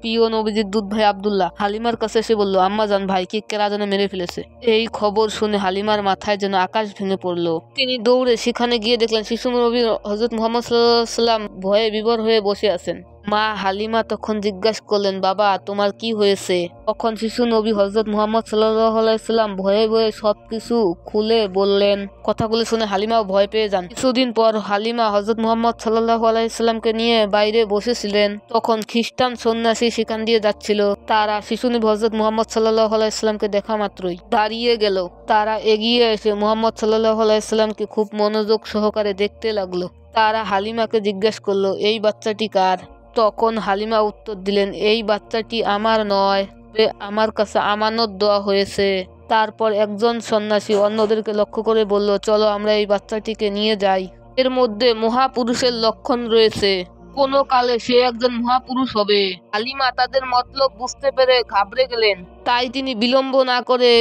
প্রিয় নবীজির দুধ ভাই আব্দুল্লাহ হালিমার কাছে এসে বলল, আম্মা জান, ভাইকে কেরা যেন মেরে ফেলেছে। এই খবর শুনে হালিমার মাথায় যেন আকাশ ভেঙে পড়লো। তিনি দৌড়ে সেখানে গিয়ে দেখলেন শিশু নবী হযরত মুহাম্মদ সাল্লাল্লাহু আলাইহি ওয়াসাল্লাম ভয়ে বিভোর হয়ে বসে আছেন। মা হালিমা তখন জিজ্ঞাসা করলেন, বাবা তোমার কি হয়েছে? তখন শিশু নবী হযরত মুহাম্মদ সাল্লাল্লাহু আলাইহি ওয়াসাল্লাম ভয়ে ভয়ে সবকিছু খুলে বললেন। কথাগুলো শুনে হালিমাও ভয় পেয়ে যান। কিছুদিন পর হালিমা হযরত মুহাম্মদ সাল্লাল্লাহু আলাইহি ওয়াসাল্লামকে নিয়ে বাইরে বসেছিলেন। তখন খ্রিস্টান সন্ন্যাসী সেখান দিয়ে যাচ্ছিল। তারা শিশু নবী হযরত মুহাম্মদ সাল্লাল্লাহু আলাইহি ওয়াসাল্লামকে দেখা মাত্রই দাঁড়িয়ে গেল। তারা এগিয়ে এসে মুহাম্মদ সাল্লাল্লাহু আলাইহি ওয়াসাল্লামকে খুব মনোযোগ সহকারে দেখতে লাগলো। তারা হালিমাকে জিজ্ঞাসা করলো, এই বাচ্চাটি কার? তখন হালিমা উত্তর দিলেন, এই বাচ্চাটি আমার নয়, আমার কাছে আমানত দেওয়া হয়েছে। তারপর একজন সন্ন্যাসী অন্যদেরকে লক্ষ্য করে বলল, চলো আমরা এই বাচ্চাটিকে নিয়ে যাই। এর মধ্যে মহাপুরুষের লক্ষণ রয়েছে, কোনো কালে সে একজন মহাপুরুষ হবে। হালিমা তাদের মতলব বুঝতে পেরে ঘাবড়ে গেলেন। তাই তিনি বিলম্ব না করে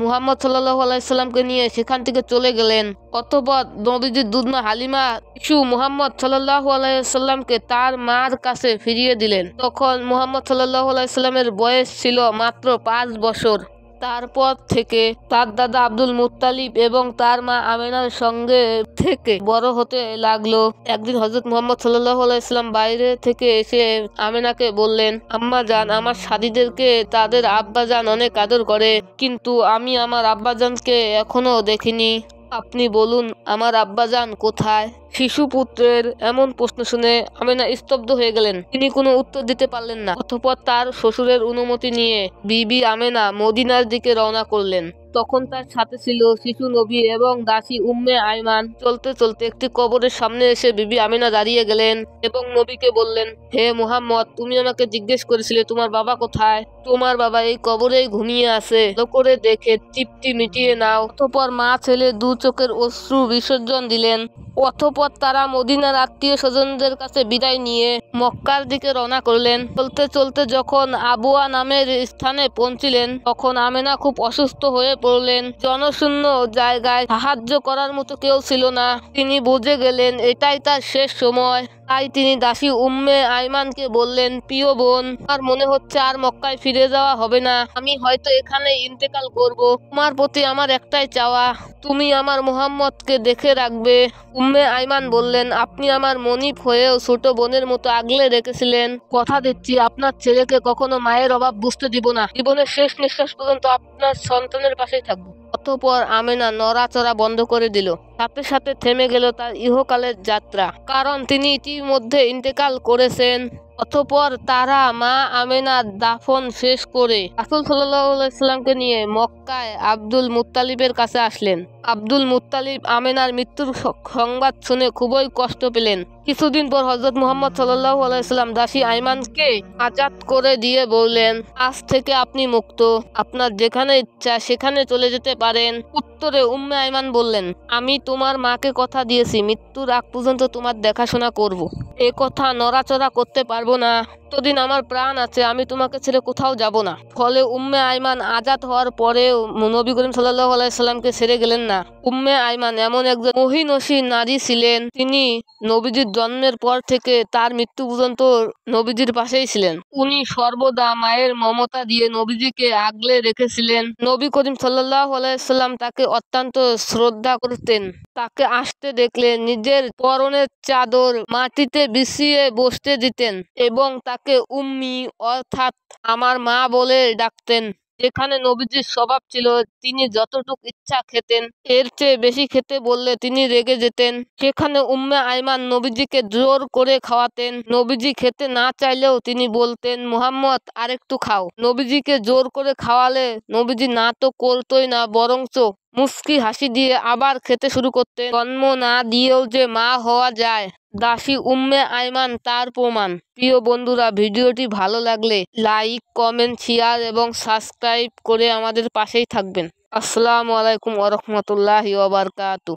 মুহাম্মদ সাল্লাল্লাহু আলাইহি সাল্লামকে নিয়ে সেখান থেকে চলে গেলেন। অতঃপর নবীজির দুধমা হালিমা শিশু মুহাম্মদ সাল্লাল্লাহু আলাইহি সাল্লামকে তার মার কাছে ফিরিয়ে দিলেন। তখন মুহাম্মদ সাল্লাল্লাহু আলাইহি সাল্লামের বয়স ছিল মাত্র 5 বছর। তারপর থেকে তার দাদা আব্দুল মুত্তালিব এবং তার মা আমেনার সঙ্গে থেকে বড় হতে লাগলো। একদিন হযরত মুহাম্মদ সাল্লাল্লাহু আলাইহি সাল্লাম বাইরে থেকে এসে আমেনাকে বললেন, আম্মা জান, আমার সাথীদেরকে তাদের আব্বাজান অনেক আদর করে, কিন্তু আমি আমার আব্বাজানকে এখনো দেখিনি। আপনি বলুন আমার আব্বাজান কোথায়? শিশু পুত্রের এমন প্রশ্ন শুনে আমেনা স্তব্ধ হয়ে গেলেন। তিনি কোনো উত্তর দিতে পারলেন না। অতঃপর তার শ্বশুরের অনুমতি নিয়ে বিবি আমেনা মদিনার দিকে রওনা করলেন। তখন তার সাথে ছিল শিশু নবী এবং দাসী উম্মে আইমান। চলতে চলতে একটি কবরের সামনে এসে বিবি আমেনা দাঁড়িয়ে গেলেন এবং নবীকে বললেন, হে মুহাম্মদ, তুমি আমাকে জিজ্ঞেস করেছিলে তোমার বাবা কোথায়? তোমার বাবা এই কবরেই ঘুমিয়ে আছে, ভালো করে দেখে তৃপ্তি মিটিয়ে নাও। অতঃপর মা ছেলে দু চোখের অশ্রু বিসর্জন দিলেন। অতঃপর তারা মদিনার আত্মীয় স্বজনদের কাছে বিদায় নিয়ে মক্কার দিকে রওনা করলেন। চলতে চলতে যখন আবুয়া নামের স্থানে পৌঁছিলেন, তখন আমেনা খুব অসুস্থ হয়ে পড়লেন। জনশূন্য জায়গায় সাহায্য করার মতো কেউ ছিল না। তিনি বুঝে গেলেন এটাই তার শেষ সময়। তাই তিনি দাসী উম্মে আইমানকে বললেন, প্রিয় বোন, আমার মনে হচ্ছে আর মক্কায় ফিরে যাওয়া হবে না। আমি হয়তো এখানে ইন্তেকাল করব। তোমার প্রতি আমার একটাই চাওয়া, তুমি আমার মুহাম্মদকে দেখে রাখবে। উম্মে আইমান বললেন, আপনি আমার মনিব হয়েও ছোট বোনের মতো আগলে রেখেছিলেন। কথা দিচ্ছি আপনার ছেলেকে কখনো মায়ের অভাব বুঝতে দিব না। জীবনের শেষ নিঃশ্বাস পর্যন্ত আপনার সন্তানের পাশেই থাকবো। অতঃপর আমেনা নড়াচড়া বন্ধ করে দিল। সাথে সাথে থেমে গেল তার ইহকালের যাত্রা, কারণ তিনি ইতিমধ্যে ইন্তেকাল করেছেন। অতঃপর তারা মা আমেনার দাফন শেষ করে রাসূল সাল্লাল্লাহু আলাইহি সাল্লামকে নিয়ে মক্কায় আব্দুল মুত্তালিবের কাছে আসলেন। আব্দুল মুত্তালিব আমেনার মৃত্যুর সংবাদ শুনে খুবই কষ্ট পেলেন। কিছুদিন পর হযরত মুহাম্মদ সাল্লাল্লাহু আলাইহি সাল্লাম দাসী আইমানকে আজাদ করে দিয়ে বললেন, আজ থেকে আপনি মুক্ত, আপনার যেখানে ইচ্ছা সেখানে চলে যেতে পারেন। উত্তরে উম্মে আইমান বললেন, আমি তোমার মাকে কথা দিয়েছি মৃত্যুর আগ পর্যন্ত তোমার দেখাশোনা করব। এ কথা নড়াচড়া করতে পারবো না। যতদিন আমার প্রাণ আছে আমি তোমাকে ছেড়ে কোথাও যাব না। ফলে উম্মে আইমান আজাদ হওয়ার পরেও নবী করিম সাল্লাল্লাহু আলাইহি সাল্লামকে ছেড়ে গেলেন না। উম্মে আইমান এমন একজন মহিনসী নারী ছিলেন, তিনি নবীজির জন্মের পর থেকে তার মৃত্যু পর্যন্ত নবীজির পাশেই ছিলেন। উনি সর্বদা মায়ের মমতা দিয়ে নবীজিকে আগলে রেখেছিলেন। নবী করিম সাল্লাল্লাহু আলাইহি সাল্লাম তাকে অত্যন্ত শ্রদ্ধা করতেন। তাকে আসতে দেখলে নিজের পরনের চাদর মাটিতে বিছিয়ে বসতে দিতেন এবং তাকে উম্মি অর্থাৎ আমার মা বলে ডাকতেন। যেখানে নবীজির স্বভাব ছিল তিনি যতটুকু ইচ্ছা খেতেন, এর চেয়ে বেশি খেতে বললে তিনি রেগে যেতেন। সেখানে উম্মে আইমান নবীজিকে জোর করে খাওয়াতেন। নবীজি খেতে না চাইলেও তিনি বলতেন, মুহাম্মদ আরেকটু খাও। নবীজিকে জোর করে খাওয়ালে নবীজি না তো করতোই না, বরঞ্চ মুস্কি হাসি দিয়ে আবার খেতে শুরু করতেন। জন্ম না দিয়েও যে মা হওয়া যায়, দাসী উম্মে আইমান তার প্রমাণ। প্রিয় বন্ধুরা, ভিডিওটি ভালো লাগলে লাইক, কমেন্ট, শেয়ার এবং সাবস্ক্রাইব করে আমাদের পাশেই থাকবেন। আসসালামু আলাইকুম ওয়া রাহমাতুল্লাহি ওয়া বারাকাতুহু।